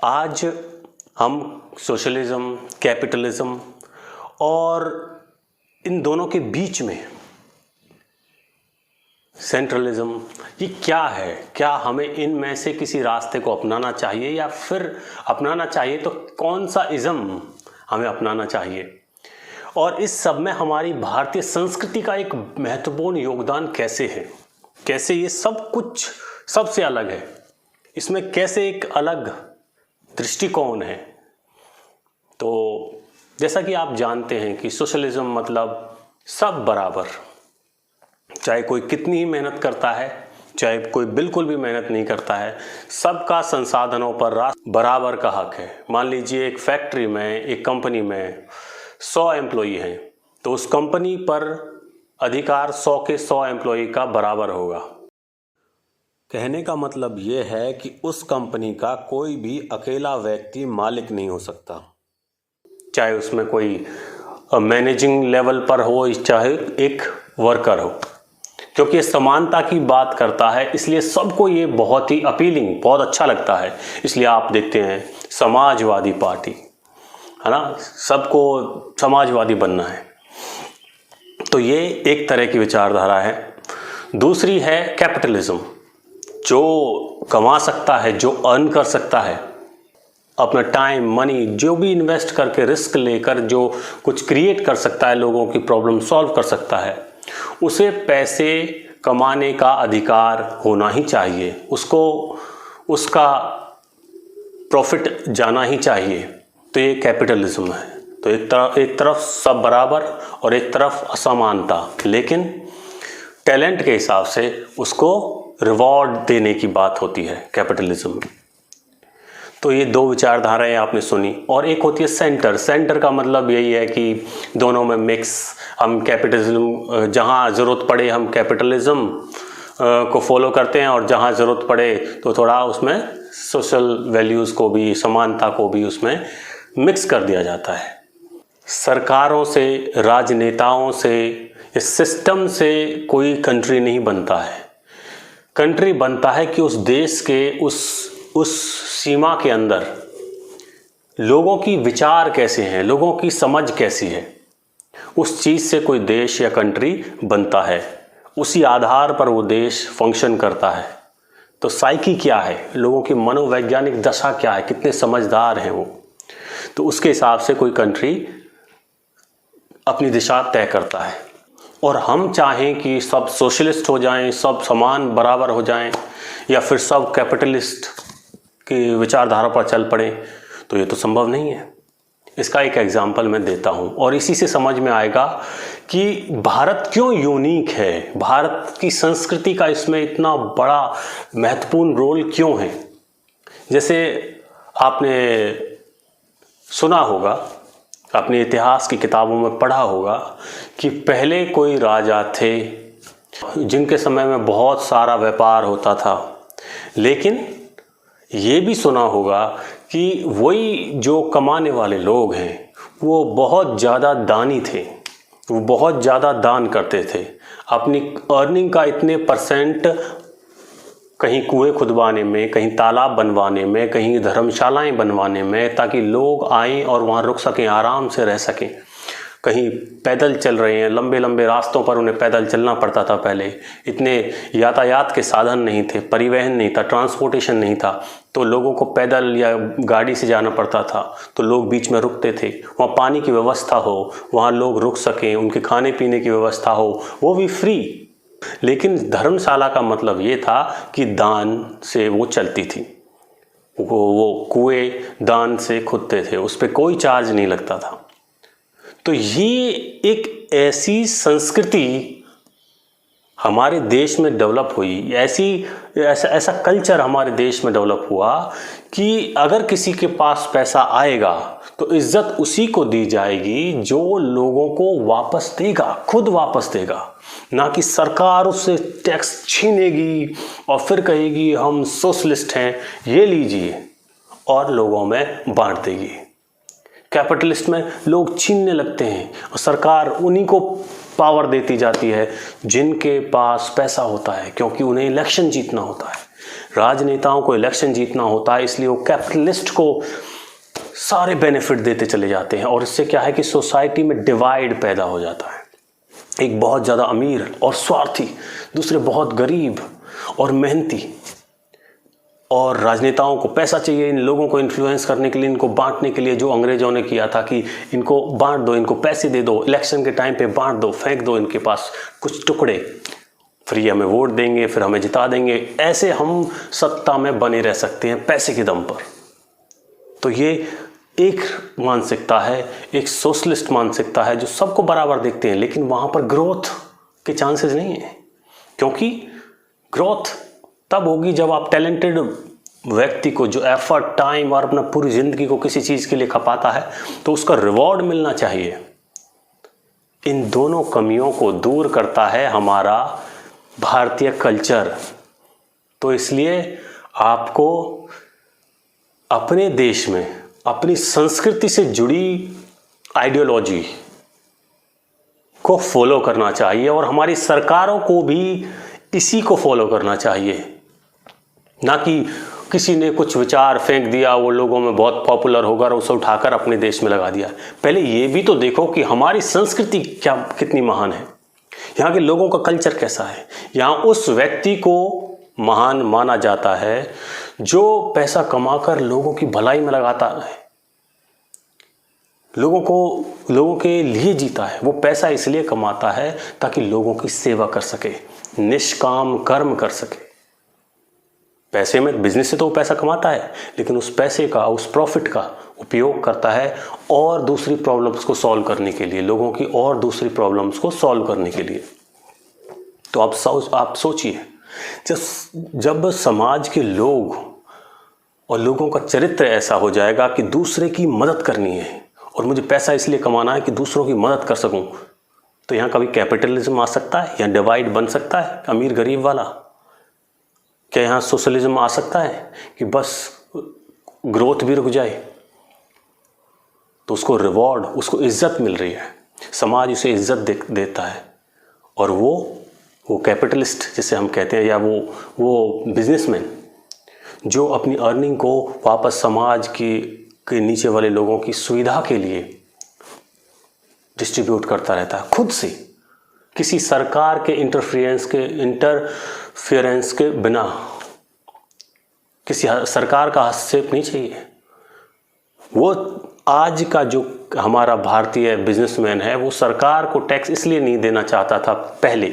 आज हम socialism, capitalism और इन दोनों के बीच में सेंट्रलिज्म, ये क्या है? क्या हमें इनमें से किसी रास्ते को अपनाना चाहिए या फिर अपनाना चाहिए तो कौन सा इज़्म हमें अपनाना चाहिए? और इस सब में हमारी भारतीय संस्कृति का एक महत्वपूर्ण योगदान कैसे है? कैसे ये सब कुछ सबसे अलग है? इसमें कैसे एक अलग दृष्टिकोण है? तो जैसा कि आप जानते हैं कि सोशलिज्म मतलब सब बराबर, चाहे कोई कितनी ही मेहनत करता है, चाहे कोई बिल्कुल भी मेहनत नहीं करता है, सबका संसाधनों पर बराबर का हक है। मान लीजिए एक फैक्ट्री में, एक कंपनी में 100 एम्प्लॉई हैं, तो उस कंपनी पर अधिकार 100 के 100 एम्प्लॉई का बराबर होगा। कहने का मतलब ये है कि उस कंपनी का कोई भी अकेला व्यक्ति मालिक नहीं हो सकता, चाहे उसमें कोई मैनेजिंग लेवल पर हो, चाहे एक वर्कर हो, क्योंकि ये समानता की बात करता है। इसलिए सबको ये बहुत ही अपीलिंग, बहुत अच्छा लगता है। इसलिए आप देखते हैं समाजवादी पार्टी, है ना, सबको समाजवादी बनना है। तो ये एक तरह की विचारधारा है। दूसरी है कैपिटलिज्म, जो कमा सकता है, जो अर्न कर सकता है, अपना टाइम, मनी जो भी इन्वेस्ट करके, रिस्क लेकर जो कुछ क्रिएट कर सकता है, लोगों की प्रॉब्लम सॉल्व कर सकता है, उसे पैसे कमाने का अधिकार होना ही चाहिए, उसको उसका प्रॉफिट जाना ही चाहिए। तो ये कैपिटलिज्म है। तो एक तरफ सब बराबर और एक तरफ असमानता, लेकिन टैलेंट के हिसाब से उसको रिवॉर्ड देने की बात होती है कैपिटलिज्म में। तो ये दो विचारधाराएं आपने सुनी। और एक होती है सेंटर। सेंटर का मतलब यही है कि दोनों में मिक्स, हम कैपिटलिज्म, जहाँ ज़रूरत पड़े हम कैपिटलिज्म को फॉलो करते हैं, और जहाँ ज़रूरत पड़े तो थोड़ा उसमें सोशल वैल्यूज़ को भी, समानता को भी उसमें मिक्स कर दिया जाता है। सरकारों से, राजनेताओं से, इस सिस्टम से कोई कंट्री नहीं बनता है। कंट्री बनता है कि उस देश के उस सीमा के अंदर लोगों की विचार कैसे हैं, लोगों की समझ कैसी है, उस चीज़ से कोई देश या कंट्री बनता है। उसी आधार पर वो देश फंक्शन करता है। तो साइकी क्या है, लोगों की मनोवैज्ञानिक दशा क्या है, कितने समझदार हैं वो, तो उसके हिसाब से कोई कंट्री अपनी दिशा तय करता है। और हम चाहें कि सब सोशलिस्ट हो जाएं, सब समान बराबर हो जाएं, या फिर सब कैपिटलिस्ट की विचारधारा पर चल पड़े, तो ये तो संभव नहीं है। इसका एक एग्जाम्पल मैं देता हूँ और इसी से समझ में आएगा कि भारत क्यों यूनिक है, भारत की संस्कृति का इसमें इतना बड़ा महत्वपूर्ण रोल क्यों है। जैसे आपने सुना होगा, अपने इतिहास की किताबों में पढ़ा होगा कि पहले कोई राजा थे जिनके समय में बहुत सारा व्यापार होता था, लेकिन ये भी सुना होगा कि वही जो कमाने वाले लोग हैं वो बहुत ज़्यादा दानी थे, वो बहुत ज़्यादा दान करते थे। अपनी अर्निंग का इतने परसेंट कहीं कुएं खुदवाने में, कहीं तालाब बनवाने में, कहीं धर्मशालाएं बनवाने में, ताकि लोग आएं और वहाँ रुक सकें, आराम से रह सकें। कहीं पैदल चल रहे हैं, लंबे लंबे रास्तों पर उन्हें पैदल चलना पड़ता था। पहले इतने यातायात के साधन नहीं थे, परिवहन नहीं था, ट्रांसपोर्टेशन नहीं था, तो लोगों को पैदल या गाड़ी से जाना पड़ता था। तो लोग बीच में रुकते थे, वहाँ पानी की व्यवस्था हो, वहाँ लोग रुक सकें, उनके खाने पीने की व्यवस्था हो, वो भी फ्री। लेकिन धर्मशाला का मतलब ये था कि दान से वो चलती थी, वो कुएं दान से खुदते थे, उस पर कोई चार्ज नहीं लगता था। तो ये एक ऐसी संस्कृति हमारे देश में डेवलप हुई, ऐसा कल्चर हमारे देश में डेवलप हुआ कि अगर किसी के पास पैसा आएगा तो इज्जत उसी को दी जाएगी जो लोगों को वापस देगा, खुद वापस देगा, ना कि सरकार उससे टैक्स छीनेगी और फिर कहेगी हम सोशलिस्ट हैं, ये लीजिए, और लोगों में बांट देगी। कैपिटलिस्ट में लोग छीनने लगते हैं और सरकार उन्हीं को पावर देती जाती है जिनके पास पैसा होता है, क्योंकि उन्हें इलेक्शन जीतना होता है। राजनेताओं को इलेक्शन जीतना होता है, इसलिए वो कैपिटलिस्ट को सारे बेनिफिट देते चले जाते हैं और इससे क्या है कि सोसाइटी में डिवाइड पैदा हो जाता है। एक बहुत ज़्यादा अमीर और स्वार्थी, दूसरे बहुत गरीब और मेहनती। और राजनेताओं को पैसा चाहिए इन लोगों को इन्फ्लुएंस करने के लिए, इनको बांटने के लिए, जो अंग्रेजों ने किया था कि इनको बांट दो, इनको पैसे दे दो, इलेक्शन के टाइम पे बांट दो, फेंक दो इनके पास कुछ टुकड़े, फिर ये हमें वोट देंगे, फिर हमें जिता देंगे, ऐसे हम सत्ता में बने रह सकते हैं पैसे के दम पर। तो ये एक मानसिकता है, एक सोशलिस्ट मानसिकता है जो सबको बराबर देखते हैं, लेकिन वहाँ पर ग्रोथ के चांसेस नहीं है, क्योंकि ग्रोथ तब होगी जब आप टैलेंटेड व्यक्ति को, जो एफर्ट, टाइम और अपना पूरी ज़िंदगी को किसी चीज़ के लिए खपाता है, तो उसका रिवॉर्ड मिलना चाहिए। इन दोनों कमियों को दूर करता है हमारा भारतीय कल्चर। तो इसलिए आपको अपने देश में अपनी संस्कृति से जुड़ी आइडियोलॉजी को फॉलो करना चाहिए और हमारी सरकारों को भी इसी को फॉलो करना चाहिए। ना कि किसी ने कुछ विचार फेंक दिया, वो लोगों में बहुत पॉपुलर होगा और उसे उठाकर अपने देश में लगा दिया। पहले ये भी तो देखो कि हमारी संस्कृति क्या कितनी महान है, यहाँ के लोगों का कल्चर कैसा है। यहाँ उस व्यक्ति को महान माना जाता है जो पैसा कमाकर लोगों की भलाई में लगाता है, लोगों के लिए जीता है। वो पैसा इसलिए कमाता है ताकि लोगों की सेवा कर सके, निष्काम कर्म कर सके। पैसे में, बिजनेस से तो वो पैसा कमाता है, लेकिन उस पैसे का, उस प्रॉफिट का उपयोग करता है और दूसरी प्रॉब्लम्स को सॉल्व करने के लिए, लोगों की और दूसरी प्रॉब्लम्स को सॉल्व करने के लिए। तो आप सोचिए, जब समाज के लोग और लोगों का चरित्र ऐसा हो जाएगा कि दूसरे की मदद करनी है और मुझे पैसा इसलिए कमाना है कि दूसरों की मदद कर सकूं, तो यहाँ कभी कैपिटलिज्म आ सकता है? यहाँ डिवाइड बन सकता है अमीर गरीब वाला? क्या यहाँ सोशलिज्म आ सकता है कि बस ग्रोथ भी रुक जाए? तो उसको रिवॉर्ड, उसको इज्जत मिल रही है, समाज उसे इज्जत देता है, और वो कैपिटलिस्ट जिसे हम कहते हैं, या वो बिजनेसमैन जो अपनी अर्निंग को वापस समाज के नीचे वाले लोगों की सुविधा के लिए डिस्ट्रीब्यूट करता रहता है खुद से, किसी सरकार के इंटरफेरेंस के बिना। किसी सरकार का हस्तक्षेप नहीं चाहिए। वो आज का जो हमारा भारतीय बिजनेसमैन है, वो सरकार को टैक्स इसलिए नहीं देना चाहता था पहले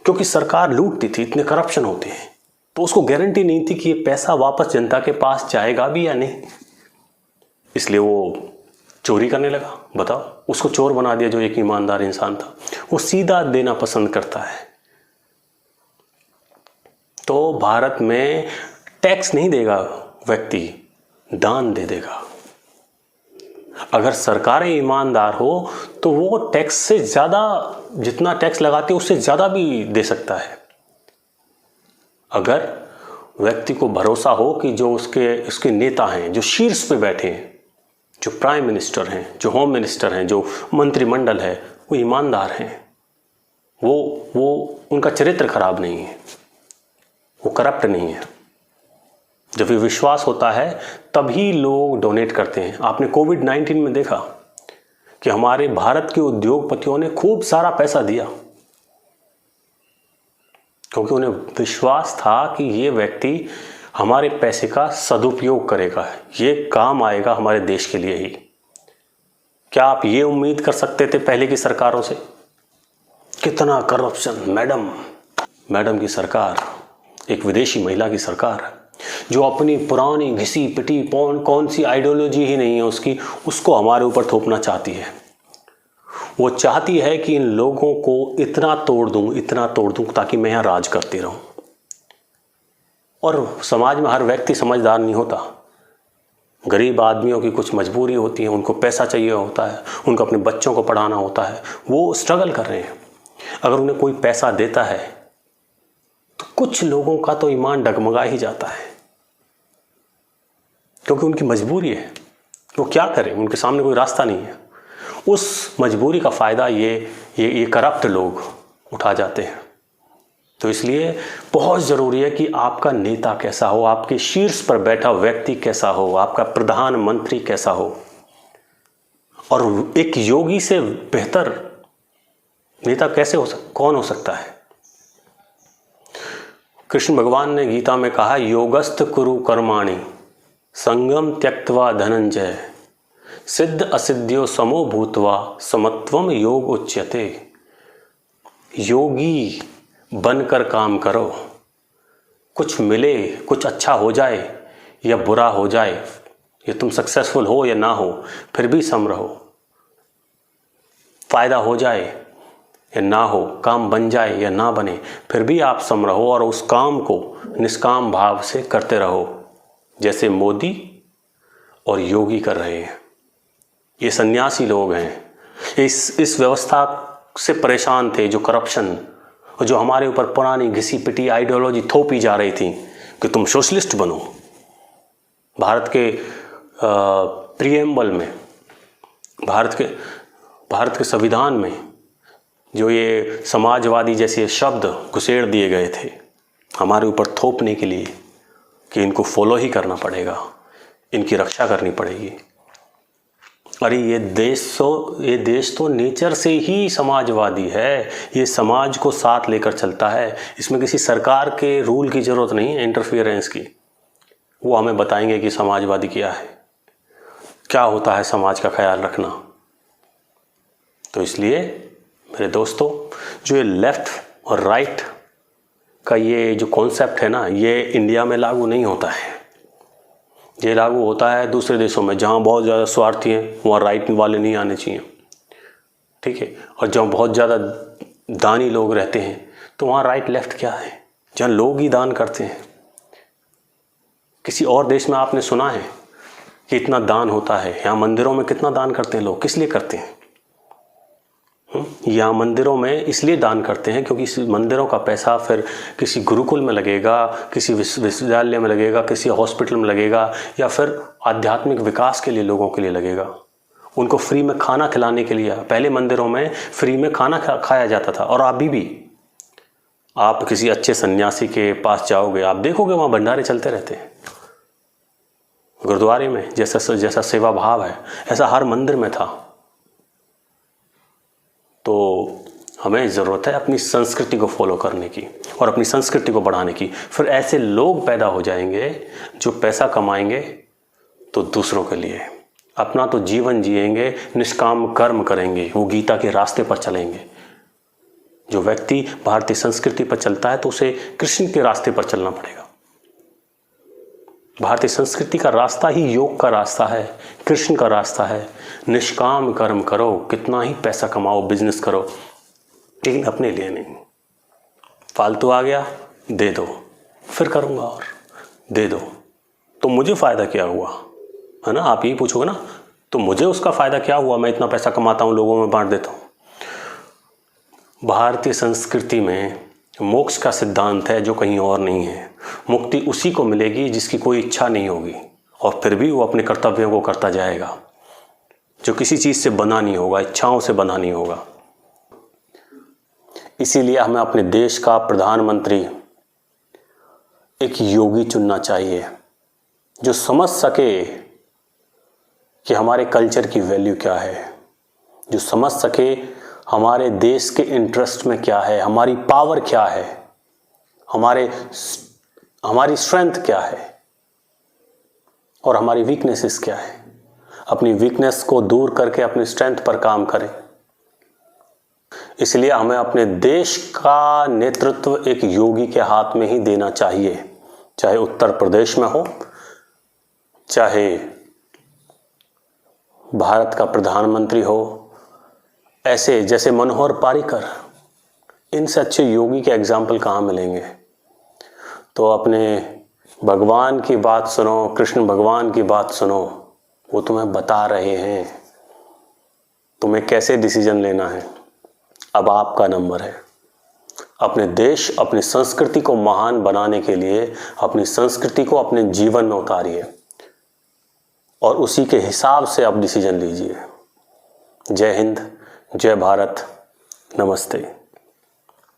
क्योंकि सरकार लूटती थी, इतने करप्शन होते हैं, तो उसको गारंटी नहीं थी कि ये पैसा वापस जनता के पास जाएगा भी या नहीं, इसलिए वो चोरी करने लगा। बताओ, उसको चोर बना दिया जो एक ईमानदार इंसान था। वो सीधा देना पसंद करता है। तो भारत में टैक्स नहीं देगा व्यक्ति, दान दे देगा। अगर सरकारें ईमानदार हो तो वो टैक्स से ज़्यादा, जितना टैक्स लगाती है उससे ज़्यादा भी दे सकता है। अगर व्यक्ति को भरोसा हो कि जो उसके नेता हैं, जो शीर्ष पे बैठे हैं, जो प्राइम मिनिस्टर हैं, जो होम मिनिस्टर हैं, जो मंत्रिमंडल है, वो ईमानदार हैं, वो उनका चरित्र खराब नहीं है, वो करप्ट नहीं है। जब ये विश्वास होता है तभी लोग डोनेट करते हैं। आपने कोविड-19 में देखा कि हमारे भारत के उद्योगपतियों ने खूब सारा पैसा दिया क्योंकि उन्हें विश्वास था कि ये व्यक्ति हमारे पैसे का सदुपयोग करेगा, ये काम आएगा हमारे देश के लिए ही। क्या आप ये उम्मीद कर सकते थे पहले की सरकारों से? कितना करप्शन। मैडम की सरकार, एक विदेशी महिला की सरकार, जो अपनी पुरानी घिसी पिटी कौन सी आइडियोलॉजी ही नहीं है उसकी, उसको हमारे ऊपर थोपना चाहती है। वो चाहती है कि इन लोगों को इतना तोड़ दूं ताकि मैं यहाँ राज करती रहूं। और समाज में हर व्यक्ति समझदार नहीं होता। गरीब आदमियों की कुछ मजबूरी होती है, उनको पैसा चाहिए होता है, उनको अपने बच्चों को पढ़ाना होता है, वो स्ट्रगल कर रहे हैं। अगर उन्हें कोई पैसा देता है तो कुछ लोगों का तो ईमान डगमगा ही जाता है क्योंकि उनकी मजबूरी है। वो क्या करें, उनके सामने कोई रास्ता नहीं है। उस मजबूरी का फ़ायदा ये करप्ट लोग उठा जाते हैं। तो इसलिए बहुत ज़रूरी है कि आपका नेता कैसा हो, आपके शीर्ष पर बैठा व्यक्ति कैसा हो, आपका प्रधानमंत्री कैसा हो। और एक योगी से बेहतर नेता कैसे कौन हो सकता है? कृष्ण भगवान ने गीता में कहा, योगस्थ कुरु कर्माणि संगम त्यक्त्वा धनंजय सिद्ध असिद्ध्यो समो भूत्वा समत्वम योग उच्यते। योगी बनकर काम करो, कुछ मिले, कुछ अच्छा हो जाए या बुरा हो जाए, या तुम सक्सेसफुल हो या ना हो, फिर भी सम रहो। फायदा हो जाए या ना हो, काम बन जाए या ना बने, फिर भी आप सम रहो और उस काम को निष्काम भाव से करते रहो, जैसे मोदी और योगी कर रहे हैं। ये सन्यासी लोग हैं, इस व्यवस्था से परेशान थे, जो करप्शन और जो हमारे ऊपर पुरानी घिसी पिटी आइडियोलॉजी थोपी जा रही थी कि तुम सोशलिस्ट बनो। भारत के प्रीएम्बल में, भारत के संविधान में जो ये समाजवादी जैसे शब्द घुसेड़ दिए गए थे हमारे ऊपर थोपने के लिए कि इनको फॉलो ही करना पड़ेगा, इनकी रक्षा करनी पड़ेगी। अरे ये देश तो नेचर से ही समाजवादी है, ये समाज को साथ लेकर चलता है। इसमें किसी सरकार के रूल की ज़रूरत नहीं है, इंटरफियरेंस की। वो हमें बताएंगे कि समाजवादी क्या है, क्या होता है समाज का ख्याल रखना। तो इसलिए मेरे दोस्तों, जो ये लेफ़्ट और राइट का ये जो कॉन्सेप्ट है ना, ये इंडिया में लागू नहीं होता है। ये लागू होता है दूसरे देशों में, जहाँ बहुत ज़्यादा स्वार्थी हैं, वहाँ राइट वाले नहीं आने चाहिए, ठीक है। और जहाँ बहुत ज़्यादा दानी लोग रहते हैं, तो वहाँ राइट लेफ्ट क्या है, जहाँ लोग ही दान करते हैं। किसी और देश में आपने सुना है कि इतना दान होता है? यहाँ मंदिरों में कितना दान करते हैं लोग, किस लिए करते हैं? यहाँ मंदिरों में इसलिए दान करते हैं क्योंकि इस मंदिरों का पैसा फिर किसी गुरुकुल में लगेगा, किसी विश्वविद्यालय में लगेगा, किसी हॉस्पिटल में लगेगा, या फिर आध्यात्मिक विकास के लिए लोगों के लिए लगेगा, उनको फ्री में खाना खिलाने के लिए। पहले मंदिरों में फ्री में खाना खाया जाता था, और अभी भी आप किसी अच्छे सन्यासी के पास जाओगे, आप देखोगे वहाँ भंडारे चलते रहते हैं। गुरुद्वारे में जैसा सेवा भाव है, ऐसा हर मंदिर में था। तो हमें ज़रूरत है अपनी संस्कृति को फॉलो करने की और अपनी संस्कृति को बढ़ाने की। फिर ऐसे लोग पैदा हो जाएंगे जो पैसा कमाएंगे तो दूसरों के लिए, अपना तो जीवन जिएंगे, निष्काम कर्म करेंगे, वो गीता के रास्ते पर चलेंगे। जो व्यक्ति भारतीय संस्कृति पर चलता है तो उसे कृष्ण के रास्ते पर चलना पड़ेगा। भारतीय संस्कृति का रास्ता ही योग का रास्ता है, कृष्ण का रास्ता है। निष्काम कर्म करो, कितना ही पैसा कमाओ, बिजनेस करो, लेकिन अपने लिए नहीं। फालतू आ गया दे दो, फिर करूँगा और दे दो, तो मुझे फ़ायदा क्या हुआ, है ना? आप यही पूछोगे ना, तो मुझे उसका फ़ायदा क्या हुआ, मैं इतना पैसा कमाता हूँ, लोगों में बांट देता हूँ। भारतीय संस्कृति में मोक्ष का सिद्धांत है जो कहीं और नहीं है। मुक्ति उसी को मिलेगी जिसकी कोई इच्छा नहीं होगी, और फिर भी वो अपने कर्तव्यों को करता जाएगा, जो किसी चीज़ से बना नहीं होगा, इच्छाओं से बना नहीं होगा। इसीलिए हमें अपने देश का प्रधानमंत्री एक योगी चुनना चाहिए, जो समझ सके कि हमारे कल्चर की वैल्यू क्या है, जो समझ सके हमारे देश के इंटरेस्ट में क्या है, हमारी पावर क्या है, हमारी स्ट्रेंथ क्या है और हमारी वीकनेसेस क्या है। अपनी वीकनेस को दूर करके अपनी स्ट्रेंथ पर काम करें। इसलिए हमें अपने देश का नेतृत्व एक योगी के हाथ में ही देना चाहिए, चाहे उत्तर प्रदेश में हो, चाहे भारत का प्रधानमंत्री हो। ऐसे जैसे मनोहर पारिकर, इनसे अच्छे योगी के एग्जाम्पल कहाँ मिलेंगे। तो अपने भगवान की बात सुनो, कृष्ण भगवान की बात सुनो, वो तुम्हें बता रहे हैं तुम्हें कैसे डिसीजन लेना है। अब आपका नंबर है। अपने देश, अपनी संस्कृति को महान बनाने के लिए अपनी संस्कृति को अपने जीवन में उतारिए और उसी के हिसाब से आप डिसीजन लीजिए। जय हिंद, जय भारत, नमस्ते।